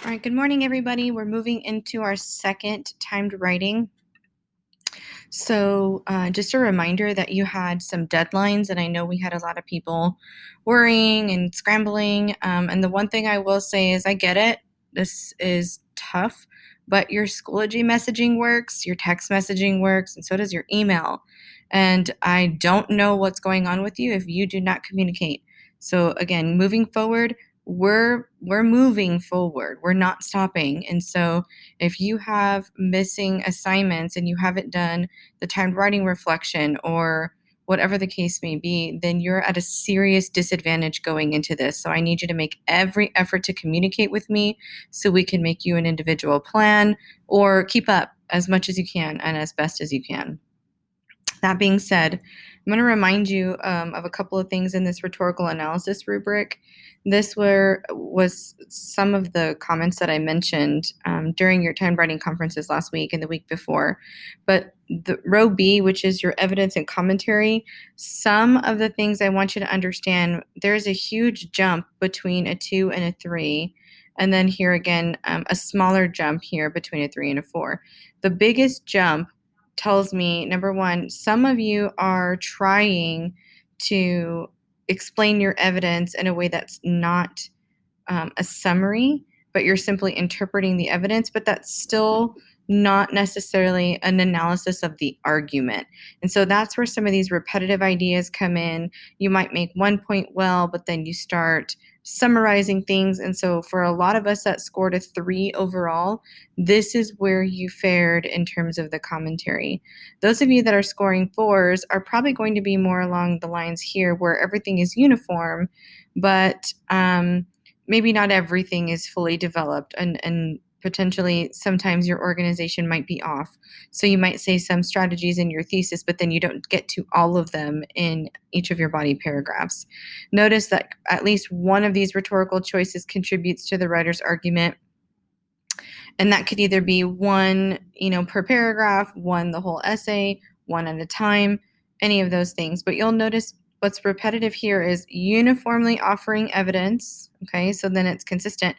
All right, good morning, everybody. We're moving into our second timed writing. So just a reminder that you had some deadlines, and I know we had a lot of people worrying and scrambling. And the one thing I will say is I get it. This is tough, but your Schoology messaging works, your text messaging works, and so does your email. And I don't know what's going on with you if you do not communicate. So again, moving forward, we're moving forward. We're not stopping. And so if you have missing assignments and you haven't done the timed writing reflection or whatever the case may be, then you're at a serious disadvantage going into this. So I need you to make every effort to communicate with me so we can make you an individual plan or keep up as much as you can and as best as you can. That being said, I'm going to remind you of a couple of things in this rhetorical analysis rubric. This was some of the comments that I mentioned during your timed writing conferences last week and the week before. But the row B, which is your evidence and commentary, some of the things I want you to understand, there's a huge jump between a 2 and a 3. And then here again, a smaller jump here between a 3 and a 4. The biggest jump tells me, number one, some of you are trying to explain your evidence in a way that's not a summary, but you're simply interpreting the evidence, but that's still not necessarily an analysis of the argument. And so that's where some of these repetitive ideas come in. You might make one point well, but then you start summarizing things. And so for a lot of us that scored a 3 overall, this is where you fared in terms of the commentary. Those of you that are scoring 4s are probably going to be more along the lines here where everything is uniform, but maybe not everything is fully developed, and potentially sometimes your organization might be off. So you might say some strategies in your thesis, but then you don't get to all of them in each of your body paragraphs. Notice that at least one of these rhetorical choices contributes to the writer's argument. And that could either be one, per paragraph, one the whole essay, one at a time, any of those things. But you'll notice what's repetitive here is uniformly offering evidence. Okay, so then it's consistent.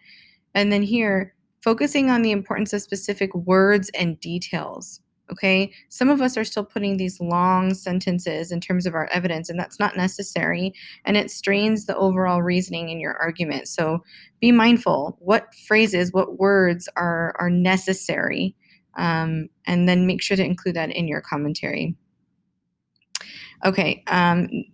And then here, focusing on the importance of specific words and details. Okay, some of us are still putting these long sentences in terms of our evidence, and that's not necessary, and it strains the overall reasoning in your argument. So be mindful what phrases, what words are necessary, and then make sure to include that in your commentary. Okay,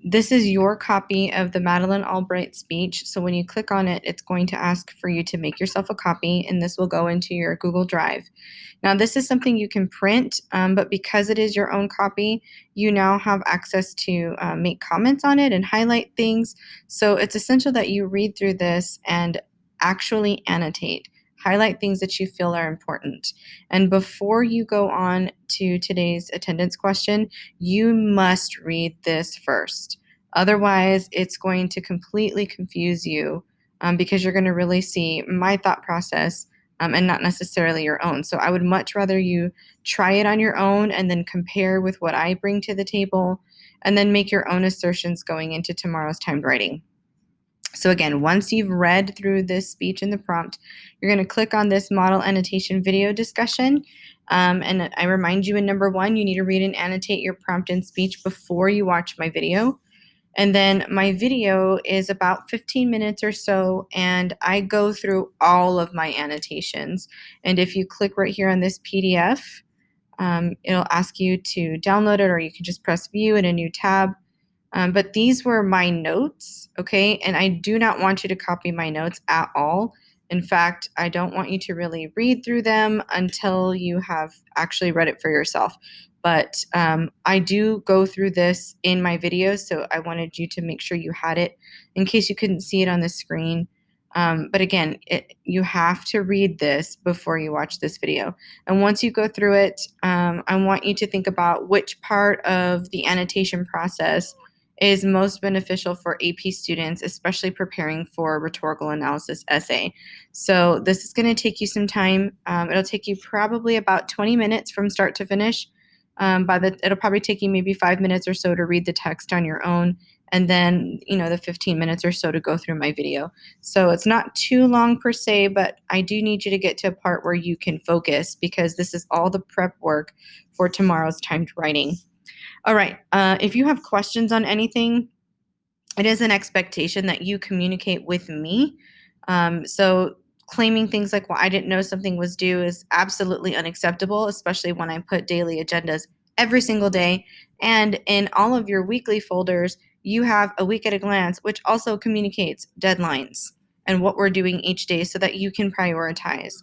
this is your copy of the Madeleine Albright speech. So when you click on it, it's going to ask for you to make yourself a copy, and this will go into your Google Drive. Now, this is something you can print, but because it is your own copy, you now have access to make comments on it and highlight things. So it's essential that you read through this and actually annotate. Highlight things that you feel are important. And before you go on to today's attendance question, you must read this first. Otherwise, it's going to completely confuse you because you're going to really see my thought process and not necessarily your own. So I would much rather you try it on your own and then compare with what I bring to the table and then make your own assertions going into tomorrow's timed writing. So again, once you've read through this speech and the prompt, you're going to click on this model annotation video discussion. And I remind you in number 1, you need to read and annotate your prompt and speech before you watch my video. And then my video is about 15 minutes or so, and I go through all of my annotations. And if you click right here on this PDF, it'll ask you to download it, or you can just press view in a new tab. But these were my notes, okay? And I do not want you to copy my notes at all. In fact, I don't want you to really read through them until you have actually read it for yourself. But I do go through this in my videos, so I wanted you to make sure you had it in case you couldn't see it on the screen. But again, you have to read this before you watch this video. And once you go through it, I want you to think about which part of the annotation process is most beneficial for AP students, especially preparing for a rhetorical analysis essay. So this is going to take you some time. It'll take you probably about 20 minutes from start to finish. It'll probably take you maybe 5 minutes or so to read the text on your own, and then, the 15 minutes or so to go through my video. So it's not too long per se, but I do need you to get to a part where you can focus because this is all the prep work for tomorrow's timed writing. All right. If you have questions on anything, it is an expectation that you communicate with me. So claiming things like, well, I didn't know something was due is absolutely unacceptable, especially when I put daily agendas every single day. And in all of your weekly folders, you have a week at a glance, which also communicates deadlines and what we're doing each day so that you can prioritize.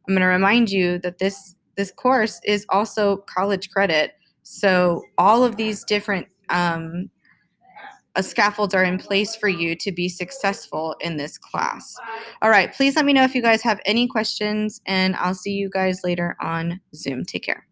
I'm going to remind you that this course is also college credit. So all of these different scaffolds are in place for you to be successful in this class. All right, please let me know if you guys have any questions, and I'll see you guys later on Zoom. Take care.